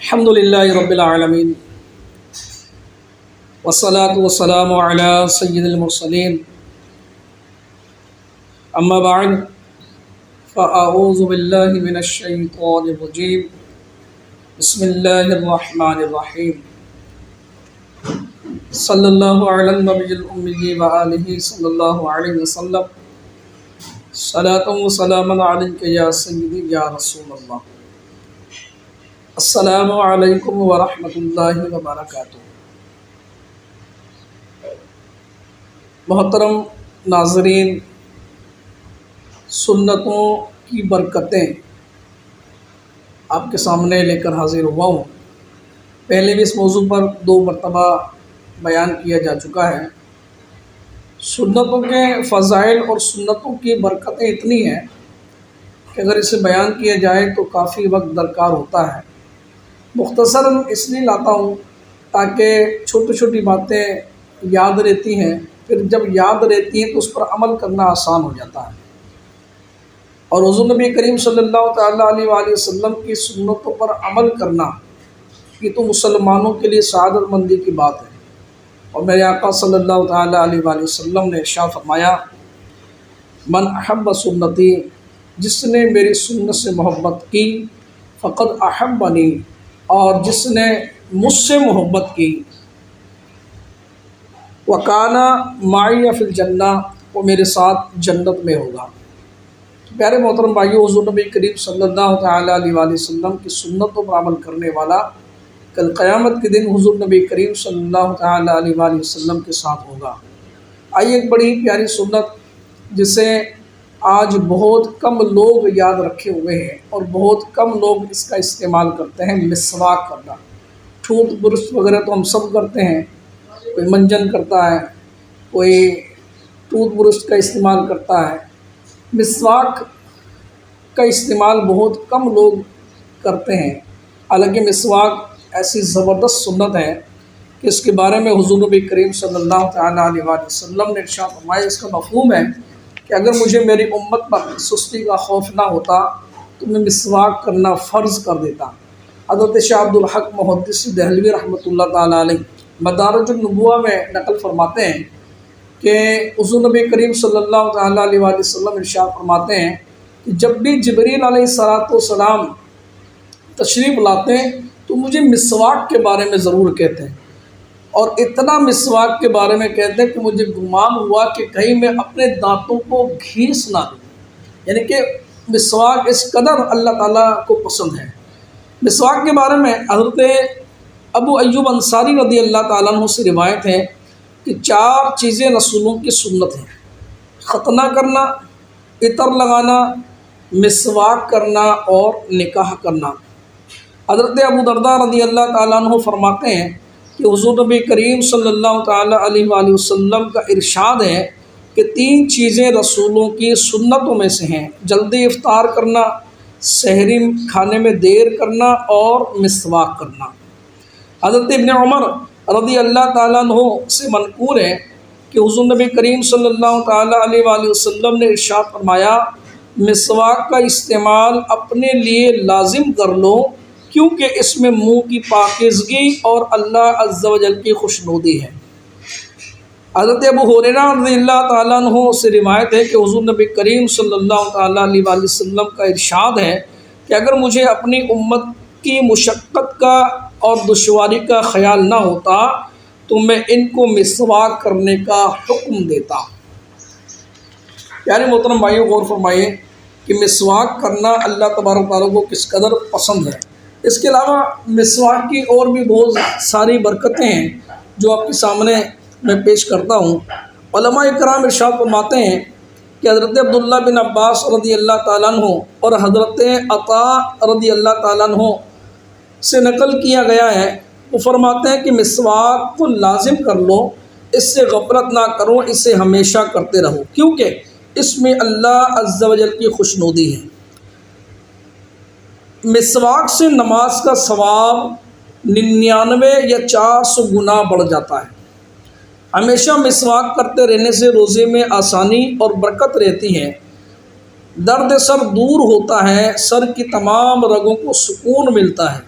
الحمد للہ رب العالمین والصلاة والسلام علی سید المرسلین اما بعد فاعوذ باللہ من الشیطان الرجیم بسم اللہ الرحمن الرحیم صلی اللہ علی النبی الامی وآلہ صلی اللہ علیہ وسلم صلاۃ و سلام علیک یا سیدی یا رسول اللہ۔ السلام علیکم ورحمۃ اللہ وبرکاتہ۔ محترم ناظرین، سنتوں کی برکتیں آپ کے سامنے لے کر حاضر ہوا ہوں۔ پہلے بھی اس موضوع پر 2 مرتبہ بیان کیا جا چکا ہے۔ سنتوں کے فضائل اور سنتوں کی برکتیں اتنی ہیں کہ اگر اسے بیان کیا جائے تو کافی وقت درکار ہوتا ہے۔ مختصراً اس لیے لاتا ہوں تاکہ چھوٹی چھوٹی باتیں یاد رہتی ہیں، پھر جب یاد رہتی ہیں تو اس پر عمل کرنا آسان ہو جاتا ہے۔ اور حضور نبی کریم صلی اللہ تعالیٰ علیہ وآلہ وسلم کی سنتوں پر عمل کرنا یہ تو مسلمانوں کے لیے سعادت مندی کی بات ہے۔ اور میرے آقا صلی اللہ تعالیٰ علیہ وآلہ وسلم نے ارشاد فرمایا، من احب سنتی، جس نے میری سنت سے محبت کی، فقد احبنی، اور جس نے مجھ سے محبت کی، وکان معی فی الجنہ، وہ میرے ساتھ جنت میں ہوگا۔ پیارے محترم بھائیو، حضور نبی کریم صلی اللہ تعالیٰ علیہ وآلہ وسلم کی سنتوں پر عمل کرنے والا کل قیامت کے دن حضور نبی کریم صلی اللہ تعالیٰ علیہ وآلہ وسلم کے ساتھ ہوگا۔ آئیے ایک بڑی پیاری سنت جسے آج بہت کم لوگ یاد رکھے ہوئے ہیں اور بہت کم لوگ اس کا استعمال کرتے ہیں، مسواک کرنا۔ ٹوتھ برش وغیرہ تو ہم سب کرتے ہیں، کوئی منجن کرتا ہے، کوئی ٹوتھ برش کا استعمال کرتا ہے۔ مسواک کا استعمال بہت کم لوگ کرتے ہیں، حالانکہ مسواک ایسی زبردست سنت ہے کہ اس کے بارے میں حضور نبی کریم صلی اللہ تعالیٰ علیہ وآلہ وسلم نے ارشاد فرمایا، اس کا مفہوم ہے کہ اگر مجھے میری امت پر سستی کا خوف نہ ہوتا تو میں مسواک کرنا فرض کر دیتا۔ حضرت شاہ عبد الحق محدث دہلوی رحمۃ اللہ تعالیٰ علیہ مدارج النبوہ میں نقل فرماتے ہیں کہ حضور نبی کریم صلی اللہ تعالیٰ علیہ وآلہ وسلم ارشاد فرماتے ہیں کہ جب بھی جبریل علیہ السلام تشریف لاتے ہیں تو مجھے مسواک کے بارے میں ضرور کہتے ہیں، اور اتنا مسواک کے بارے میں کہتے ہیں کہ مجھے گمان ہوا کہ کہیں میں اپنے دانتوں کو گھیس نہ دوں۔ یعنی کہ مسواک اس قدر اللہ تعالیٰ کو پسند ہے۔ مسواک کے بارے میں حضرت ابو ایوب انصاری رضی اللہ تعالیٰ عنہ سے روایت ہے کہ 4 چیزیں رسولوں کی سنت ہیں: ختنہ کرنا، عطر لگانا، مسواک کرنا اور نکاح کرنا۔ حضرت ابو درداء رضی اللہ تعالیٰ عنہ فرماتے ہیں کہ حضور نبی کریم صلی اللہ تعالیٰ علیہ وآلہ وسلم کا ارشاد ہے کہ 3 چیزیں رسولوں کی سنتوں میں سے ہیں: جلدی افطار کرنا، سحری کھانے میں دیر کرنا اور مسواک کرنا۔ حضرت ابن عمر رضی اللہ تعالیٰ عنہ سے منقول ہے کہ حضور نبی کریم صلی اللہ تعالیٰ علیہ وآلہ وسلم نے ارشاد فرمایا، مسواک کا استعمال اپنے لیے لازم کر لو، کیونکہ اس میں منہ کی پاکیزگی اور اللہ عز و جل کی خوشنودی ہے۔ حضرت ابو ہریرہ رضی اللہ تعالیٰ عنہ سے روایت ہے کہ حضور نبی کریم صلی اللہ تعالیٰ علیہ وآلہ وسلم کا ارشاد ہے کہ اگر مجھے اپنی امت کی مشقت کا اور دشواری کا خیال نہ ہوتا تو میں ان کو مسواک کرنے کا حکم دیتا۔ پیارے محترم بھائیو، غور فرمائیے کہ مسواک کرنا اللہ تبارک تعالیٰ کو کس قدر پسند ہے۔ اس کے علاوہ مسواک کی اور بھی بہت ساری برکتیں ہیں جو آپ کے سامنے میں پیش کرتا ہوں۔ علماء کرام ارشاد فرماتے ہیں کہ حضرت عبداللہ بن عباس رضی اللہ تعالیٰ عنہ اور حضرت عطاء رضی اللہ تعالیٰ عنہ سے نقل کیا گیا ہے، وہ فرماتے ہیں کہ مسواک کو لازم کر لو، اس سے غفلت نہ کرو، اسے ہمیشہ کرتے رہو، کیونکہ اس میں اللہ عز و جل کی خوشنودی ہے۔ مسواک سے نماز کا ثواب 99 یا 400 گنا بڑھ جاتا ہے۔ ہمیشہ مسواک کرتے رہنے سے روزے میں آسانی اور برکت رہتی ہے، درد سر دور ہوتا ہے، سر کی تمام رگوں کو سکون ملتا ہے،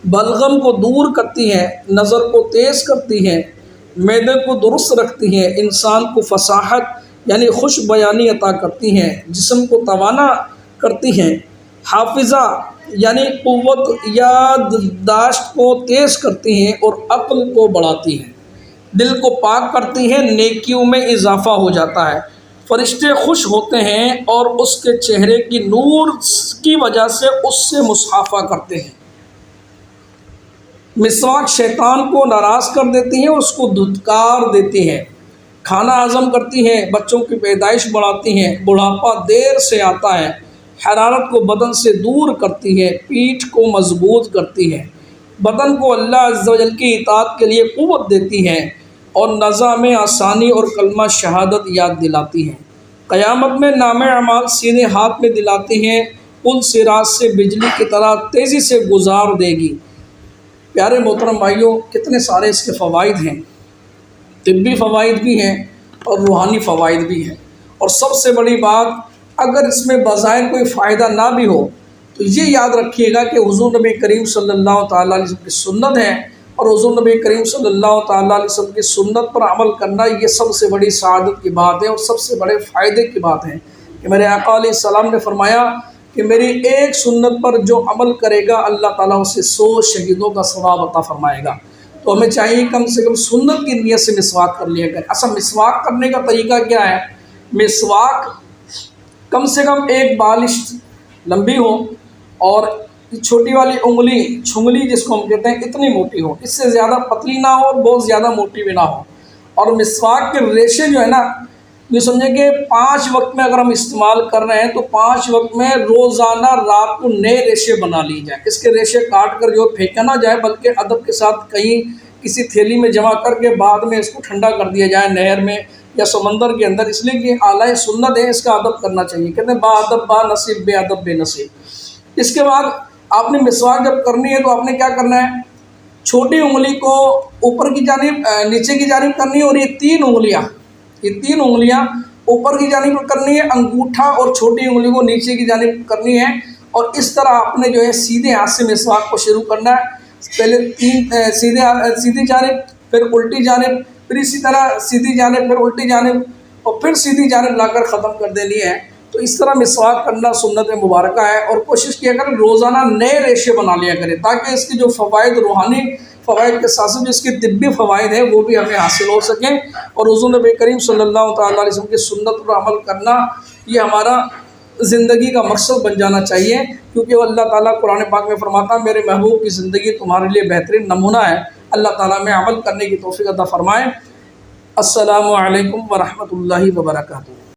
بلغم کو دور کرتی ہیں، نظر کو تیز کرتی ہیں، معدے کو درست رکھتی ہیں، انسان کو فصاحت یعنی خوش بیانی عطا کرتی ہیں، جسم کو توانا کرتی ہیں، حافظہ یعنی قوت یادداشت کو تیز کرتی ہیں اور عقل کو بڑھاتی ہیں، دل کو پاک کرتی ہیں، نیکیوں میں اضافہ ہو جاتا ہے، فرشتے خوش ہوتے ہیں اور اس کے چہرے کی نور کی وجہ سے اس سے مصافحہ کرتے ہیں۔ مسواک شیطان کو ناراض کر دیتی ہے، اس کو دھتکار دیتی ہے، کھانا ہضم کرتی ہے، بچوں کی پیدائش بڑھاتی ہیں، بڑھاپا دیر سے آتا ہے، حرارت کو بدن سے دور کرتی ہے، پیٹھ کو مضبوط کرتی ہے، بدن کو اللہ عز و جل کی اطاعت کے لیے قوت دیتی ہے اور نزع میں آسانی اور کلمہ شہادت یاد دلاتی ہے۔ قیامت میں نام اعمال سیدھے ہاتھ میں دلاتی ہیں، پل صراط سے بجلی کی طرح تیزی سے گزار دے گی۔ پیارے محترم بھائیوں، کتنے سارے اس کے فوائد ہیں، طبی فوائد بھی ہیں اور روحانی فوائد بھی ہیں، اور سب سے بڑی بات، اگر اس میں بظاہر کوئی فائدہ نہ بھی ہو تو یہ یاد رکھیے گا کہ حضور نبی کریم صلی اللہ تعالیٰ علیہ وسلم کی سنت ہے، اور حضور نبی کریم صلی اللہ تعالیٰ علیہ وسلم کی سنت پر عمل کرنا یہ سب سے بڑی سعادت کی بات ہے اور سب سے بڑے فائدے کی بات ہے کہ میرے آقا علیہ السلام نے فرمایا کہ میری ایک سنت پر جو عمل کرے گا اللہ تعالیٰ اسے 100 شہیدوں کا ثواب عطا فرمائے گا۔ تو ہمیں چاہیے کم سے کم سنت کی نیت سے مسواک کر لیا کریں۔ اصل مسواک کرنے کا طریقہ کیا ہے؟ مسواک کم سے کم ایک بالش لمبی ہو اور چھوٹی والی انگلی چھنگلی جس کو ہم کہتے ہیں اتنی موٹی ہو، اس سے زیادہ پتلی نہ ہو، بہت زیادہ موٹی بھی نہ ہو، اور مسواک کے ریشے جو ہے نا، یہ سمجھیں کہ 5 وقت میں اگر ہم استعمال کر رہے ہیں تو 5 وقت میں روزانہ رات کو نئے ریشے بنا لی جائیں۔ اس کے ریشے کاٹ کر جو پھینکا نہ جائے بلکہ ادب کے ساتھ کہیں کسی تھیلی میں جمع کر کے بعد میں اس کو ٹھنڈا کر دیا جائے نہر میں یا سمندر کے اندر، اس لیے کہ اعلیٰ سنت ہے، اس کا ادب کرنا چاہیے۔ کہتے ہیں با ادب با نصیب، بے ادب بے نصیب۔ اس کے بعد آپ نے مسواک جب کرنی ہے تو آپ نے کیا کرنا ہے؟ چھوٹی انگلی کو اوپر کی جانب نیچے کی جانب کرنی ہے، اور یہ 3 انگلیاں اوپر کی جانب کرنی ہے، انگوٹھا اور چھوٹی انگلی کو نیچے کی جانب کرنی ہے، اور اس طرح آپ نے جو ہے سیدھے ہاتھ سے مسواک کو شروع کرنا ہے۔ پہلے 3 سیدھی جانب، پھر الٹی جانب، پھر اسی طرح سیدھی جانب، پھر الٹی جانب، اور پھر سیدھی جانب لا کر ختم کر دینی ہے۔ تو اس طرح مسواک کرنا سنت مبارکہ ہے، اور کوشش کیا کریں روزانہ نئے ریشے بنا لیا کریں تاکہ اس کی جو فوائد روحانی فوائد کے ساتھ ساتھ جو اس کی طبی فوائد ہیں وہ بھی ہمیں حاصل ہو سکیں، اور حضور نبی کریم صلی اللہ تعالیٰ علیہ وسلم کی سنت پر عمل کرنا یہ ہمارا زندگی کا مقصد بن جانا چاہیے، کیونکہ اللہ تعالیٰ قرآن پاک میں فرماتا ہے میرے محبوب کی زندگی تمہارے لیے بہترین نمونہ ہے۔ اللہ تعالیٰ میں عمل کرنے کی توفیق عطا فرمائے۔ السلام علیکم ورحمۃ اللہ وبرکاتہ۔